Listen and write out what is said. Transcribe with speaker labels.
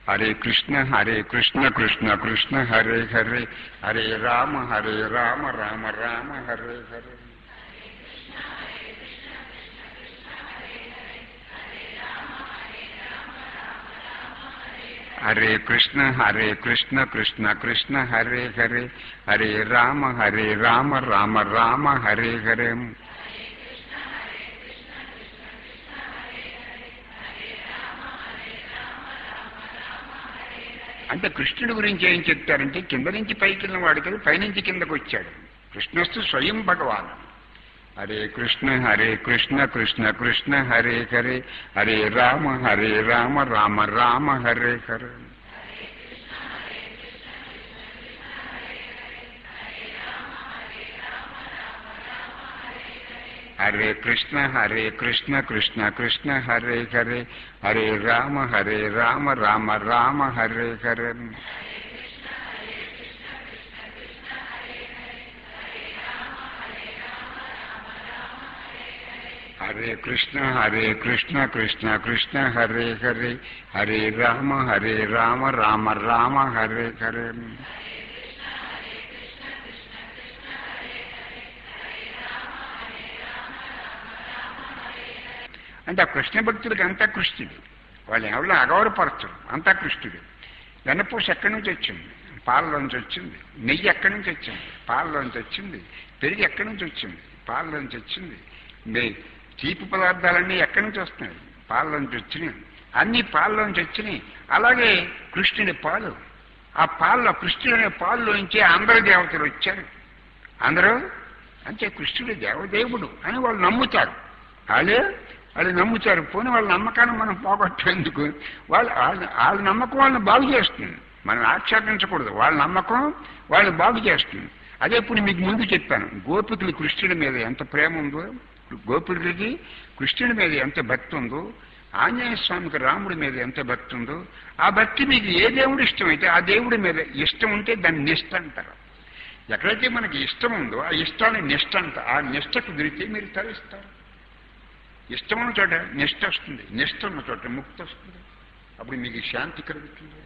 Speaker 1: హరే కృష్ణ కృష్ణ కృష్ణ హరే హరే హరే రామ రామ రామ హరే హరే. హరే కృష్ణ కృష్ణ కృష్ణ హరే హరే హరే రామ రామ రామ హరే హరే. అంటే కృష్ణుడి గురించి ఏం చెప్తారంటే కింద నుంచి పైకి వెళ్ళిన వాడు కదా, పైనుంచి కిందకు వచ్చాడు. కృష్ణస్తు స్వయం భగవాన్. హరే కృష్ణ కృష్ణ కృష్ణ హరే హరే హరే రామ రామ రామ హరే హరే. హరే కృష్ణ కృష్ణ కృష్ణ హరే హరే హరే రామ రామ రామ హరే హరే. హరే కృష్ణ కృష్ణ కృష్ణ హరే హరే హరే రామ రామ రామ హరే హరే. అంటే ఆ కృష్ణ భక్తుడికి అంతా కృష్ణుడు. వాళ్ళు ఎవరిలో అగౌరవపరచరు, అంతా కృష్ణుడు. వెన్నపూస ఎక్కడి నుంచి వచ్చింది? పాలలోంచి వచ్చింది. నెయ్యి ఎక్కడి నుంచి వచ్చింది? పాలలోంచి వచ్చింది. పెరుగు ఎక్కడి నుంచి వచ్చింది? పాలలోంచి వచ్చింది. తీపి పదార్థాలన్నీ ఎక్కడి నుంచి వస్తున్నాయి? పాలలోంచి వచ్చినాయి. అన్ని పాలలోంచి వచ్చినాయి. అలాగే కృష్ణుడి పాలు, ఆ పాలలో కృష్ణుడు అనే పాలులోంచి అందరు దేవతలు వచ్చారు. అందరూ అంటే కృష్ణుడు దేవదేవుడు అని వాళ్ళు నమ్ముతారు. వాళ్ళు నమ్ముతారు. పోనీ వాళ్ళ నమ్మకాన్ని మనం పోగొట్టేందుకు వాళ్ళ నమ్మకం వాళ్ళని బాగు చేస్తుంది. మనం ఆక్షేపించకూడదు. వాళ్ళ నమ్మకం వాళ్ళని బాగు చేస్తుంది. అదే ఇప్పుడు మీకు ముందు చెప్పాను, గోపికులు కృష్ణుడి మీద ఎంత ప్రేమ ఉందో, గోపికులకి కృష్ణుడి మీద ఎంత భక్తి ఉందో, ఆంజనేయ స్వామికి రాముడి మీద ఎంత భక్తి ఉందో, ఆ భక్తి మీకు ఏ దేవుడు ఇష్టమైతే ఆ దేవుడి మీద ఇష్టం ఉంటే దాన్ని నిష్ట అంటారు. ఎక్కడైతే మనకి ఇష్టం ఉందో ఆ ఇష్టాన్ని నిష్ట అంట. ఆ నిష్ట కుదిరితే మీరు తరిస్తారు. ఇష్టం ఉన్న చోట నిష్ట వస్తుంది, నిష్ట ఉన్న చోట ముక్తి వస్తుంది. అప్పుడు మీకు శాంతి కలుగుతుంది.